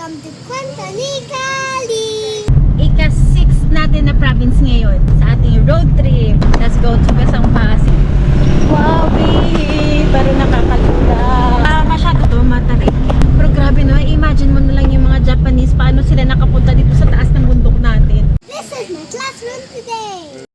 from the kwento ni Kali. Ika-6 natin na province ngayon sa ating road trip. Let's go to Besang Pasig. Wow, babe! Parang nakakalula. Masyado to, matarik. Pero grabe no, imagine mo na lang yung mga Japanese, paano sila nakapunta dito sa taas ng bundok natin. This is my classroom today.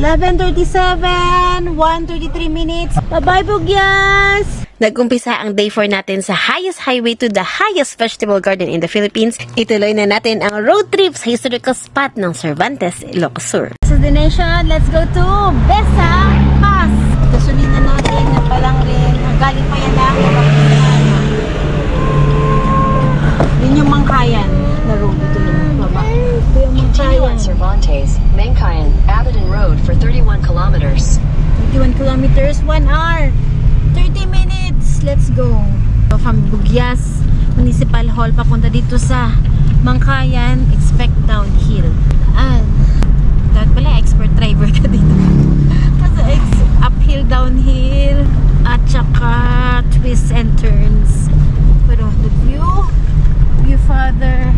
11:37, 1:33 minutes. Bye-bye, Bugyas! Nag-umpisa ang day 4 natin sa highest highway to the highest vegetable garden in the Philippines. Ituloy na natin ang road trip sa historical spot ng Cervantes, Ilocos Sur. Destination, let's go to Besang Pass. Gasolina natin na palang rin. Galing pa yan lang. Yun yung Mangkayan na road. Ito yung baba. Ito yung Continue on Mangkayan. Cervantes, Mangkayan, Abadan Road for 31 kilometers. 31 kilometers, 1 hour, 30 minutes. Let's go. So, from Bugyas Municipal Hall papunta dito sa Mangkayan, expect downhill. Dapat pala expert driver ka dito. Kasi uphill, downhill, at saka twists and turns. Pero the view farther.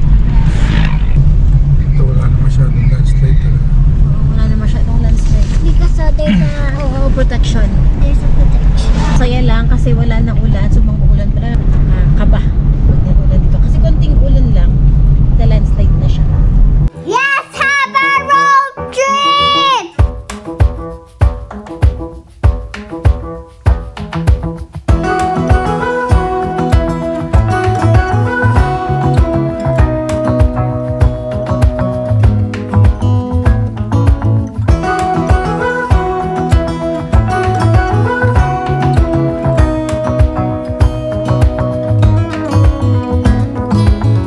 Ito wala na masyadong landslide talaga. Wala na masyadong landslide. Because there's a Protection. there's a protection. Saya lang kasi wala na ulan. So mga ulan pala, kaba. Huwag na ulan dito. Kasi konting ulan lang, the landslide na siya. Let's have a road trip.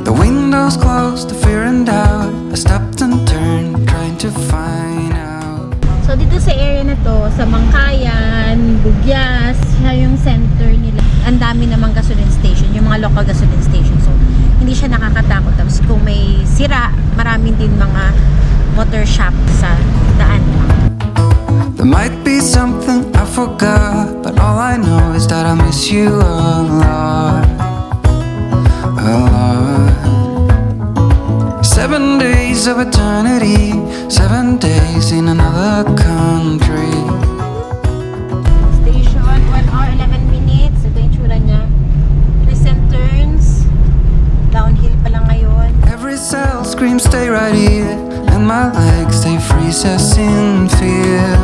The windows closed, the fear and doubt. I stopped and turned, trying to find out. So dito sa area na to, sa Mangkayan, Bugyas, siya yung center nila. Ang dami namang gasoline station, yung mga local gasoline station. So hindi siya nakakatakot. Tapos kung may sira, maraming din mga motor shop sa daan. There might be something I forgot, but all I know is that I miss you a lot. A lot. 7 days of eternity, 7 days in another country. Station, 1 hour, 11 minutes. Ito yung tsura niya. Twists and turns. Downhill pa lang ngayon. Every cell screams stay right here, and my legs they freeze us in fear.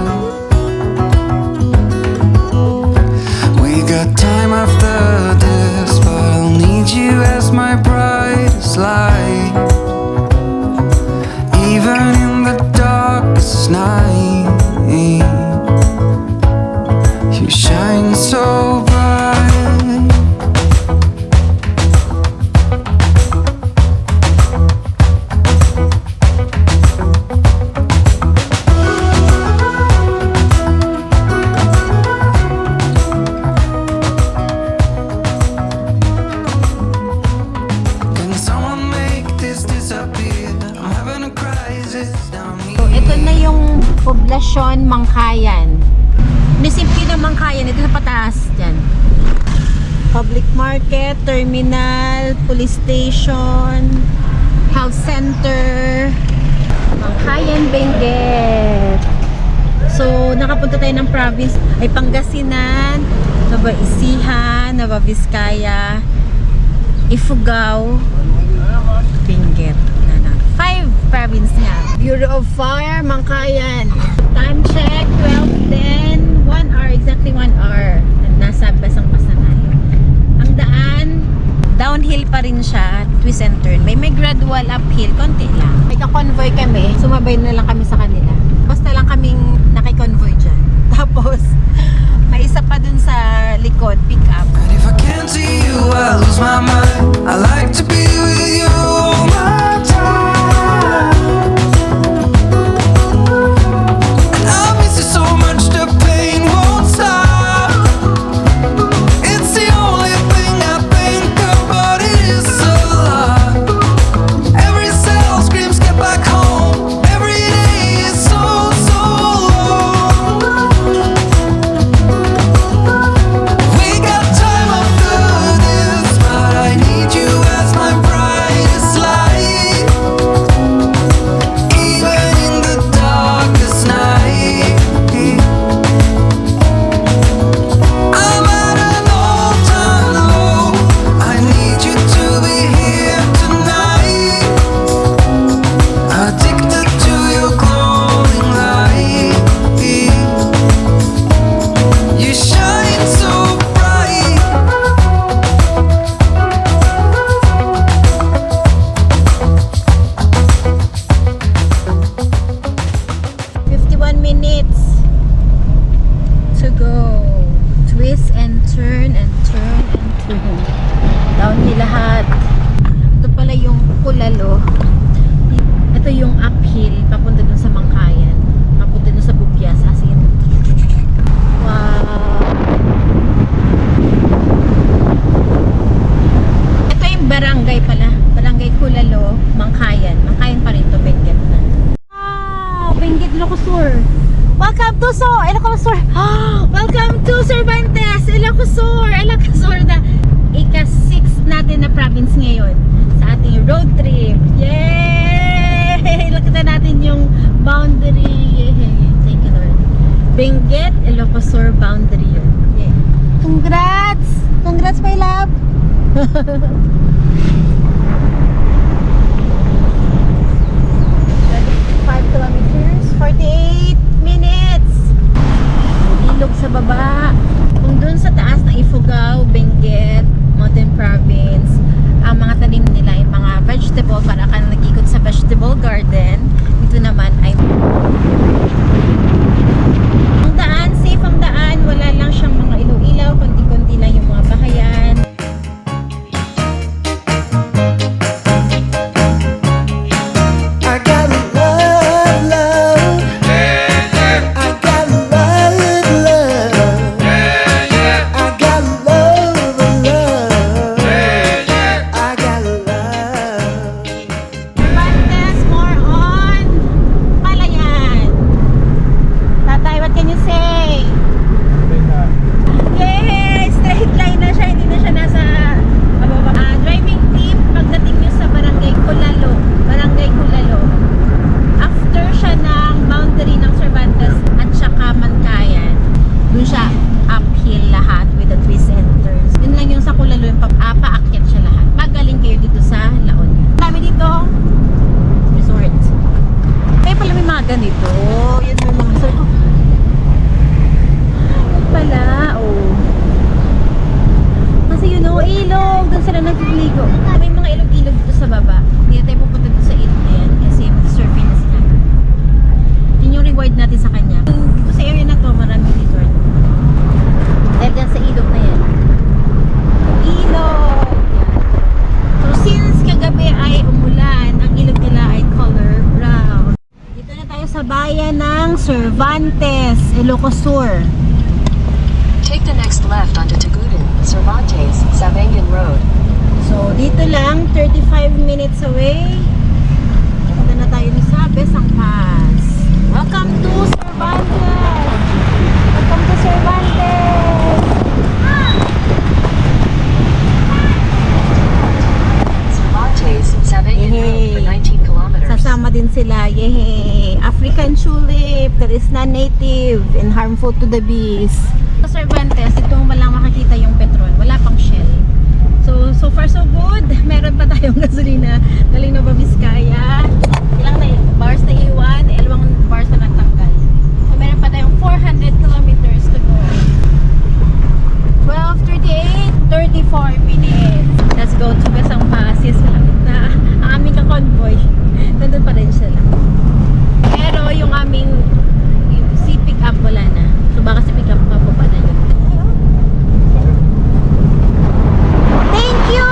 We got time after this, but I'll need you as my brightest light. Even in the darkest night, you shine so bright. Can someone make this disappear? I'm having a crisis down So, here. ito na yung poblasyon Mangkayan. Munisipyo ng Mangkayan. Ito sa pataas dyan. Public market, terminal, police station, health center, Mangkayan, Benguet. So, nakapunta tayo ng province ay Pangasinan, Nueva Ecija, Nueva Vizcaya, Ifugao, Benguet. 5 province nga. Bureau of Fire, Mangkayan. Time check, 12:10. 1 hour, exactly 1 hour. Nasa Besang Pass na tayo. Ang daan, downhill pa rin siya, twist and turn. May gradual uphill, konti lang. May ka-convoy kami, sumabay na lang kami sa kanila. Basta lang kaming naki-convoy dyan. Tapos, may isa pa dun sa likod, pick up. And if I can't see you, I lose my mind. I like to be with you all my time. And I miss you so much, the pain won't stop. It's the only thing I think about, it is a lot. Every cell screams get back home. Every day is so long. We got time after this, but I need you Kulalo. Ito yung uphill papunta dun sa Mangkayan. Papunta dun sa Bugyas. As in. Wow. Ito yung barangay pala. Barangay Kulalo, Mangkayan. Mangkayan pa rin to, Benguet na. Wow! Benguet, Ilocosur. Welcome to Ilocosur. Welcome to Cervantes, Ilocosur. Ilocosur na ika-6 natin na province ngayon sa ating road trip. Yay! Nakita natin yung boundary. Yay! Thank you, Lord. Benguet, Ilocosur boundary yun. Yay! Congrats! Congrats, my love! 5 kilometers, 48 minutes. Ilog sa baba. Kung dun sa taas ng Ifugao, Benguet, Mountain Province, ang mga tanim nila ay mga vegetable, para ka nag-ikot sa vegetable garden. Dito naman ay ang daan, safe ang daan. Wala lang siyang mga ilaw-ilaw, konti-konti lang yung mga bahayan. I gotta love, love. I gotta love, love. I gotta love, love. I gotta love. Cervantes, more on Palayan. Tatay, what can you say? Yay! Straight line na siya, hindi na siya nasa driving tip pagdating nyo sa Barangay Kulalo. Barangay Kulalo. After siya ng boundary ng Cervantes at saka Mangkayan, dun siya uphill lahat with the twists and turns. Yun lang yung sa Kulalo, yung paakyat siya lahat. Magaling kayo dito sa La Union. Dami dito resort. Kaya pala may mga ganito. Yan may mga resort. Yan pala, oh. Kasi yun, oh, ilog. Doon sila nagliligo. May mga ilog-ilog dito sa baba. Hindi na tayo pupunta dito sa ilog na yan. Kasi mag-surfing na sila. Yun yung reward natin sa kanya. Dito sa area na to, maraming resort. Dahil dyan sa ilog na yan. Ilog! Yan. So, since kagabi ay umulan, ang ilog nila ay color brown. Dito na tayo sa bayan ng Cervantes, Ilocosur. Take the next left onto Tagudin, Cervantes, Sabangan Road. So, dito lang, 35 minutes away. Punta na tayo sa Besang Pass. Welcome to Cervantes! Welcome to Cervantes! Cervantes, Sabangan Road for 19 kilometers. Sasama din sila. Yay! African tulip that is non-native and harmful to the bees. Sa Cervantes, ito walang makikita yung petrol. Wala pang Shell. So far so good. Meron pa tayong gasolina. Galing Nova Vizcaya. Ilang na bars na iwan, ilang bars na natanggal. So meron pa tayong 400 kilometers to go. 12:38, 34 minutes. Let's go to Besang Pass. Yes, malapit na. Ang aming ka-convoy, nandun pa rin sila. Pero yung aming si pick up wala na. So baka si pick up mababa na yun. Thank you!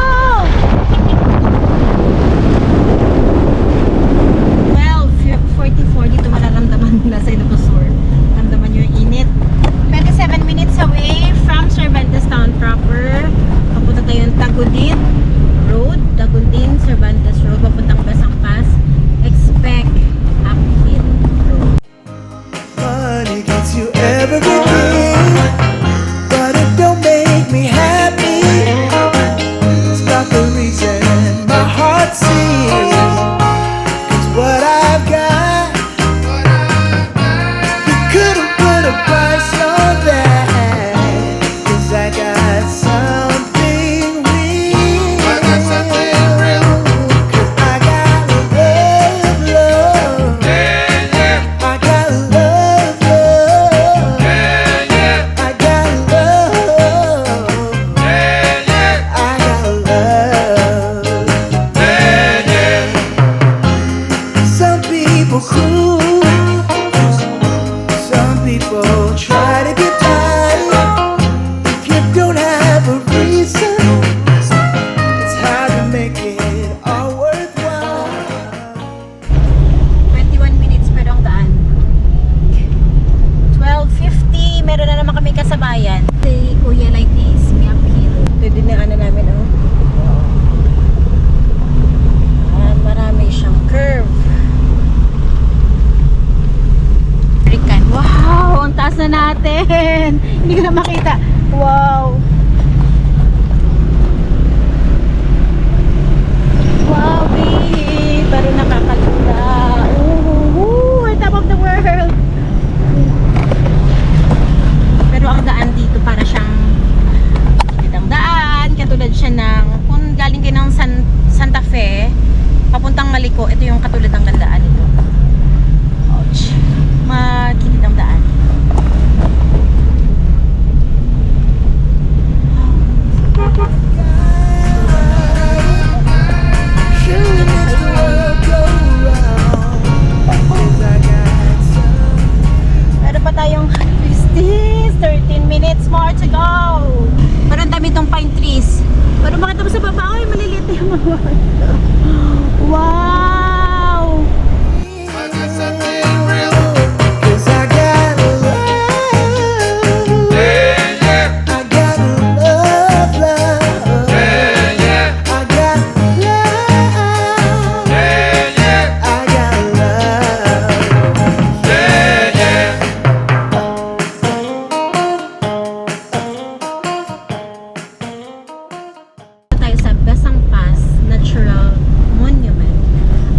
Hindi ko na makita. Wow. Wow, babe. Pero nakakaganda. Ooh, we're top of the world. Pero ang daan dito para siyang kitang daan. Katulad siya ng, kung galing kayo ng Santa Fe, papuntang Maliko, ito yung katulad ng gandaan nito. Ouch. Makikitang daan. Meron pa tayong 13 minutes more to go. Pero ang dami itong pine trees. Pero makita mo sa baba, ay maliliit na yung mga wow! Cause I got love. I got love. I got love. I got Tayo sa Besang Pass Natural Monument.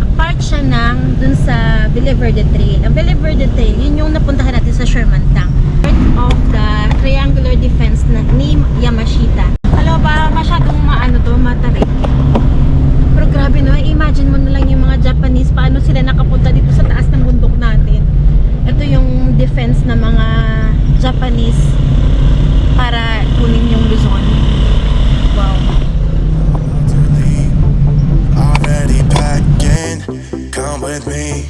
Apart siya ng dun sa Villa Verde Trail. Ang Villa Verde Trail, yun yung napuntahan natin sa Sherman Tank. Part of the triangular defense ni Yamashita. Alam ba, masyadong matarik. Pero grabe no, imagine mo na lang yung mga Japanese, paano sila nakapunta dito sa taas ng bundok natin. Ito yung defense ng mga Japanese para kunin yung Luzon. Wow. Already packing, come with me.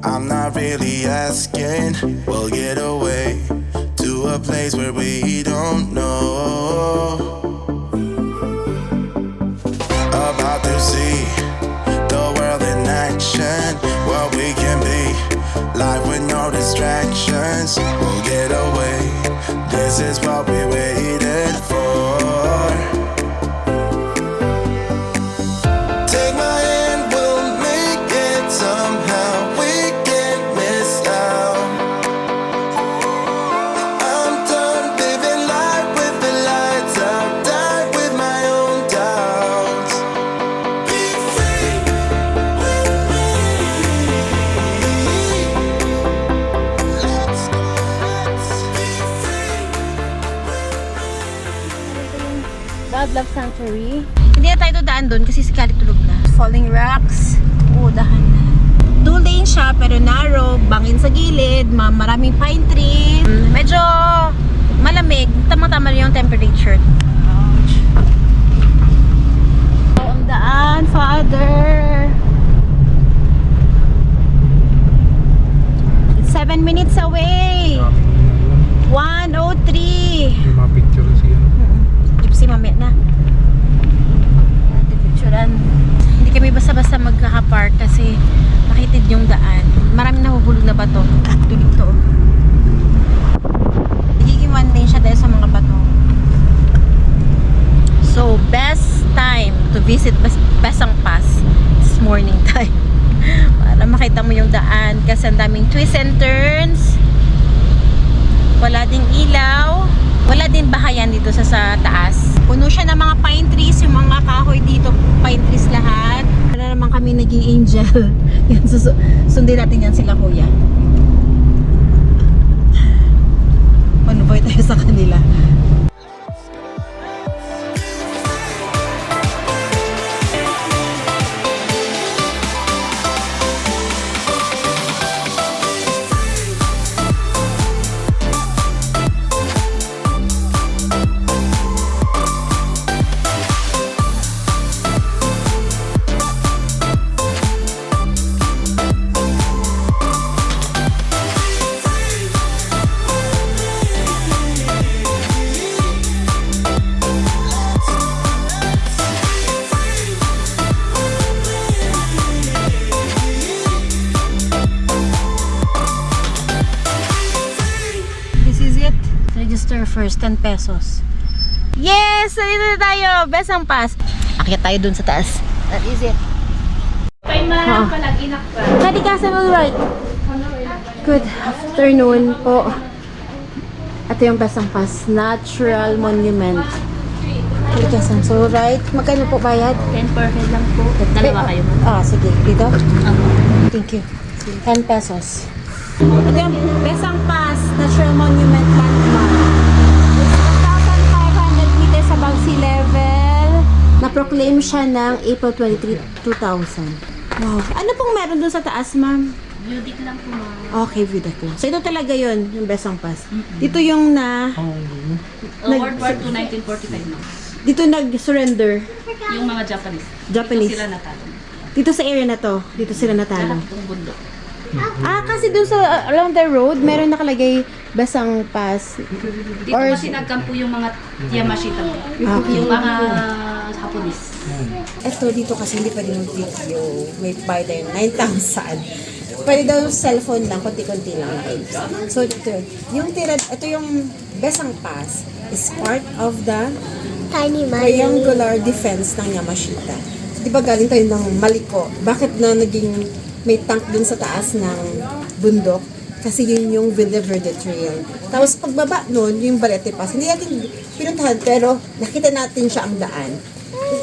I'm not really asking. We'll get away to a place where we don't know. About to see the world in action. What we can be, life with no distractions. We'll get away. This is what we waited for. Take my hand, we'll make it somehow. We can't miss out. I'm done living life with the lights out. Die with my own doubts. Be free with me. Let's go, let's be free with me. Wildlife Sanctuary. Hindi na tayo daan doon kasi si Kali tulog na. Falling rocks. Dahan na. 2 lane siya pero narrow. Bangin sa gilid. Maraming pine trees. Medyo malamig. Tamang-tama rin yung temperature. Ouch. Ang daan, father. It's 7 minutes away. 1:03. Yung mga picture siya. Gypsy mamaya na. Picturean. Hindi kami basta-basta magkaka-park kasi makitid yung daan. Maraming nahuhulog na bato. Tulig to. Nagiging one lane siya dahil sa mga bato. So, best time to visit Besang Pass is morning time. Para makita mo yung daan kasi ang daming twists and turns. Wala ding ilaw. Wala din bahayan dito sa taas. Puno siya ng mga pine trees, yung mga kahoy dito, pine trees lahat. Para naman kami naging angel. Yan, sundin natin yan sila kuya. Manuboy tayo sa kanila. Register first, 10 pesos. Yes! Nandito na tayo! Besang Pass. Akyat tayo dun sa taas. That is it. Kadi ka sa right. Good afternoon po. Ito yung Besang Pass Natural Monument. Kalikasan. So, right. Magkano po bayad? 10 per head lang po. Dalawa kayo ma'am. Ah, sige. Dito? Ako. Thank you. 10 pesos. Ito yung Besang Pass Natural Monument Landmark. It's 1,500 meters above sea level. Na-proclaim siya ng April 23, 2000. Wow. Ano pong meron dun sa taas, ma'am? View deck lang po ma'am. Okay, view deck lang. So, ito talaga yun, yung Besang Pass. Dito yung World War II 1945 ma'am. dito nag-surrender. Yung mga Japanese. Japanese. Dito sila natalo. Dito sa area na to, dito sila natalo. Lahat itong bundok. Ah, kasi dun sa along the road, meron nakalagay Besang Pass. Dito kasi nagkampo yung mga Yamashita mo. Okay. Yung mga Japanese. Ito dito kasi hindi pwede mag-video. May bayad tayo 9,000. Pwede daw cellphone lang, konti-konti lang. So ito, yung ito yung Besang Pass is part of the Tiny money. triangular defense ng Yamashita. So, di ba galing tayo ng Maliko? Bakit na naging may tank dun sa taas ng bundok? Kasi yun yung Villa Verde Trail. Tapos pagbaba nun, yung Barete Pass, hindi natin pinuntahan pero nakita natin siya ang daan.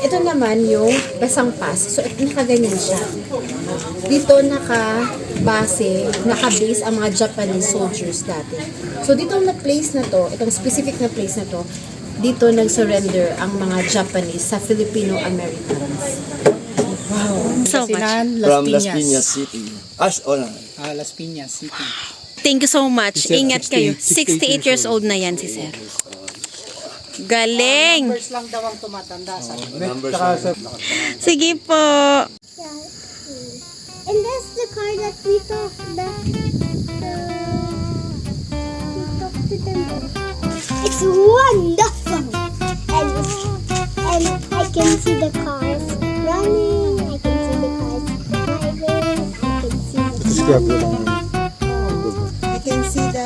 Ito naman yung Besang Pass. So, nakaganyan siya. Dito naka-base ang mga Japanese soldiers dati. So, dito na place na to, itong specific na place na to, dito nag-surrender ang mga Japanese sa Filipino-Americans. Wow. So much. From Las Piñas City. Las Piñas City. Thank you so much. Si Sir, Ingat kayo. 68 68 years old na yan si Sir. Galing. Numbers lang daw ang tumatanda sa Sige po. And that's the car that we talked to them. It's wonderful. And I can see the cars running. I can see the cars driving. I can see the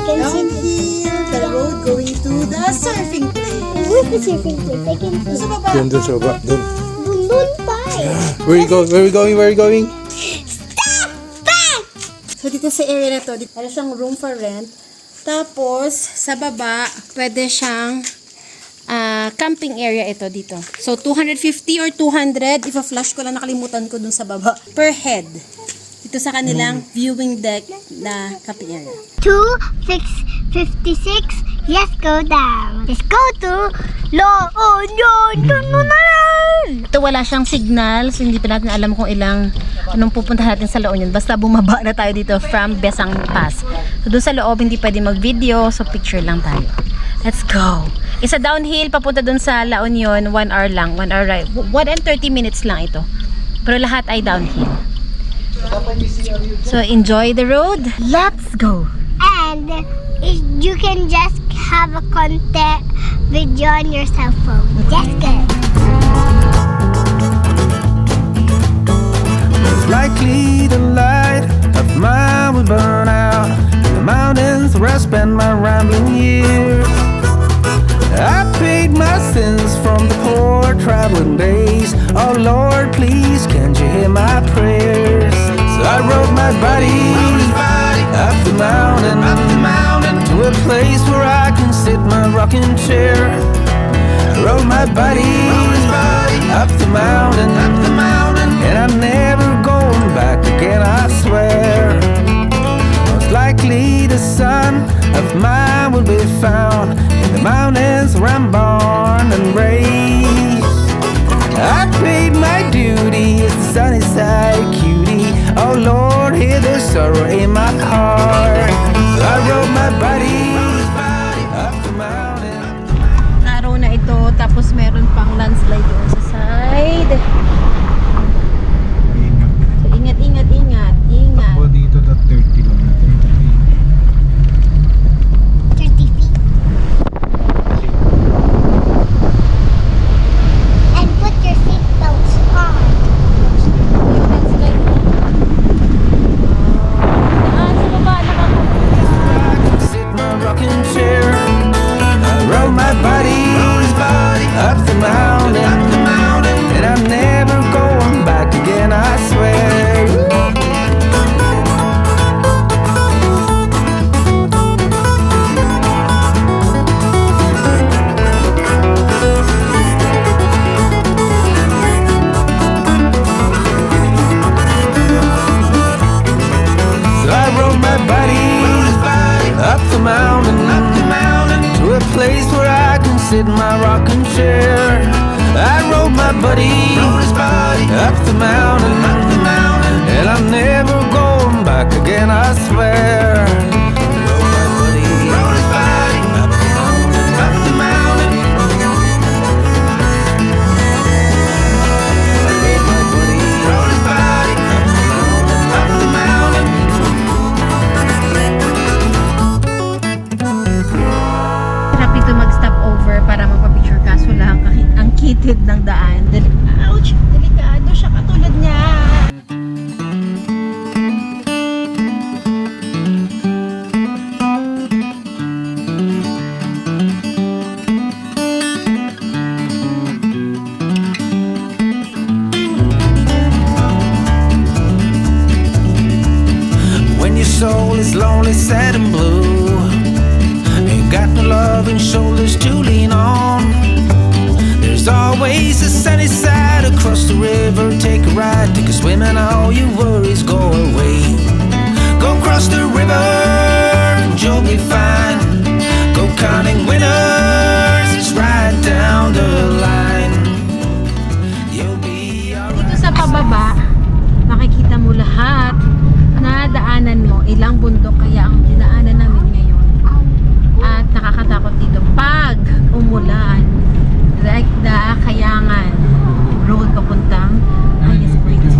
Downhill, the road going to the surfing place. Where's the surfing place? I can see. Sa baba. Doon sa baba, doon. Dun pa. Where are you going? Stop! Back! So dito sa area na to, dito meron siyang room for rent. Tapos sa baba, pwede siyang camping area ito dito. So 250 or 200, ipa-flash ko lang, nakalimutan ko dun sa baba, per head. Dito sa kanilang viewing deck na camping area. 2656. Let's go down. Let's go to La Union. Ito wala siyang signal, so hindi pa natin alam kung anong pupunta natin sa La Union. Basta bumaba na tayo dito from Besang Pass. So doon sa loob hindi pwede mag-video, so picture lang tayo. Let's go. Isa downhill papunta doon sa La Union, 1 hour lang, 1 hour ride. 1 and 30 minutes lang ito. Pero lahat ay downhill. So enjoy the road. Let's go. And you can just have a content video on your cell phone. That's good. Likely the light of mine will burn out in the mountains where I spend my rambling years. I paid my sins from the poor traveling days. Oh Lord, please, can't you hear my prayers? So I rode my body up the mountain to a place where I can sit my rocking chair. I rode my body up the mountain, and I'm never going back again, I swear. Most likely the son of mine will be found in the mountains where I'm born and raised. I paid my duty as the sunny side cutie. Oh Lord, hear the sorrow in my heart. So I rode my body up the mountain. Araw na ito, tapos meron pang landslide doon sa side. So ingat. Takbo dito na 30 lang. 30 feet. And put your seatbelts on. Sa baba, is lonely, sad and blue. Ain't got no loving shoulders to lean on. There's always a sunny side across the river. Take a ride, take a swim, and all your worries go away. Go cross the river and you'll be fine. Go counting winners, it's right down the line. You'll be alright. Dito sa pababa, makikita mo lahat na daanan mo. Ilang bundok kaya ang dinaanan namin ngayon. At nakakatakot dito pag umulan. Like the Kayangan Road papuntang High Springs.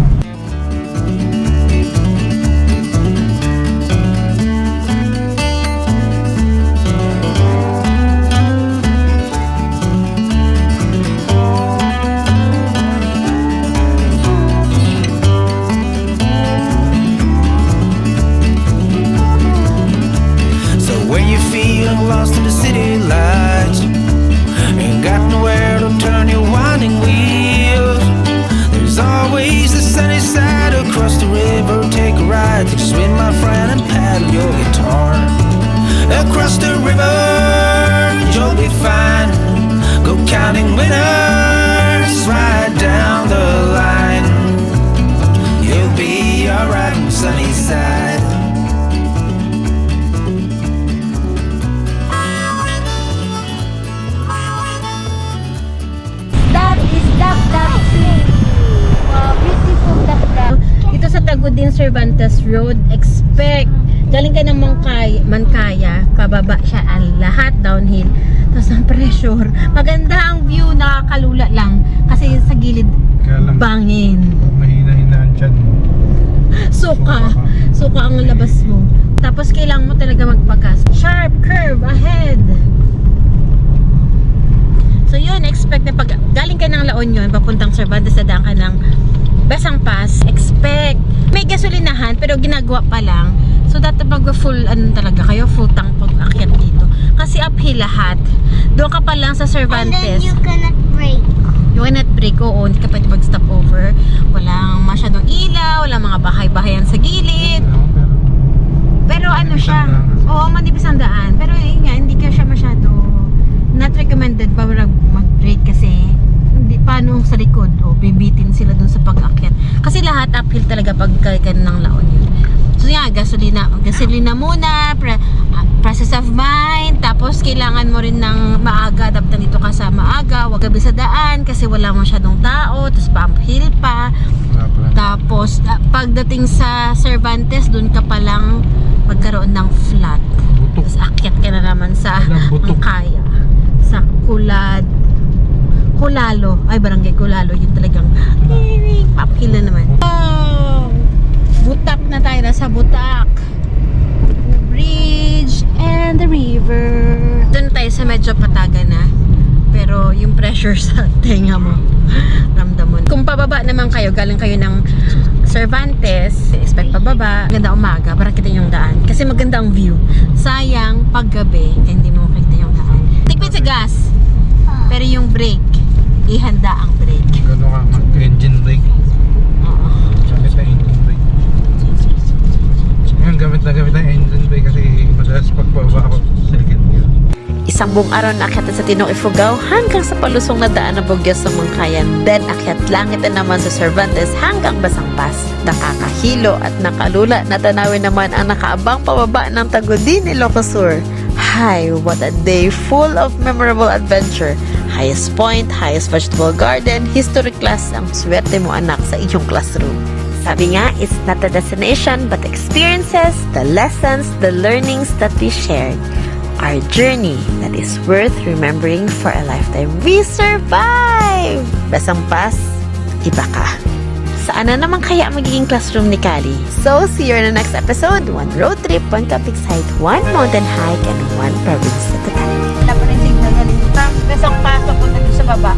So when you're feeling lost in the city lights, ain't got nowhere to turn your winding wheels, there's always the sunny side across the river. Take a ride, take a swim, my friend, and paddle your guitar. Across the river, you'll be fine. Go counting winners, right down the line. You'll be alright on the sunny side. That is Dapdap Tree. Wow, beautiful Dapdap. Dito sa Tagudin Cervantes Road, expect galing ka ng Mancaya, pababa siya ang lahat downhill. Tapos ang pressure, maganda ang view, nakakalula lang kasi sa gilid Kaya lang, bangin. mahina-hinaan dyan. Suka ang labas mo. Tapos kailangan mo talaga magpagas. Sharp curve ahead. So yun, expect na pag galing ka ng La Union papuntang Cervantes, dadaan ka ng Besang Pass, expect may gasolinahan pero ginagawa pa lang. So dati pag full talaga kayo, full tank pag akyat dito. Kasi uphill lahat. Doon ka pa lang sa And then Cervantes. you cannot brake. You cannot brake, oo, hindi ka pwede mag-stop over. Walang masyadong ilaw, walang mga bahay-bahayan sa gilid. Pero ano siya, oo, manipis ang daan. Pero yun nga, hindi ka siya masyado not recommended pa mag-brake kasi hindi paano sa likod o bibitin sila dun sa pag-akyat. Kasi lahat uphill talaga pag kalikan ng La Union. So yeah, gasolina muna, process of mind, tapos kailangan mo rin ng maaga, dapat dito ka sa maaga, wag gabi sa daan kasi wala masyadong tao, tapos pa-uphill pa. Tapos pagdating sa Cervantes, dun ka pa lang magkaroon ng flat. Tapos akyat ka na naman sa Mancaya, sa Kulalo, ay Barangay Kulalo, yun talagang uphill na naman. Butak na tayo, nasa Butak Bridge and the river. Doon tayo sa medyo pataga na, pero yung pressure sa tenga mo ramdam mo. Kung pababa naman kayo, galing kayo ng Cervantes, expect pababa, maganda umaga para kita yung daan kasi maganda ang view. Sayang paggabi hindi mo makita yung daan. Tipid sa gas, pero yung brake, ihanda ang brake. Gano'n ka mag-engine brake. Oo. Gamit na engine brake. Ngayon, gamit na engine brake kasi madalas pagpababa ako sa second gear. Isang buong araw na akyat sa Tinong Ifugao hanggang sa palusong na daan ng Bugyos sa Mangkayan. Then akyat langit na naman sa Cervantes hanggang Basang Pass. Nakakahilo at nakalula na tanawin naman ang nakaabang pababa ng Tagudin, Ilocos Sur. Hi, what a day full of memorable adventure. Highest point, highest vegetable garden, history class ang swerte mo anak sa iyong classroom. Sabi nga, it's not the destination but experiences, the lessons, the learnings that we shared. Our journey that is worth remembering for a lifetime. We survived! Basang Pass, iba ka. Saan na naman kaya magiging classroom ni Kali? So, see you in the next episode. One road trip, one camping site, one mountain hike, and one province at a time. Wala pa rin signal galing. Basang Pass, papunta dun sa baba.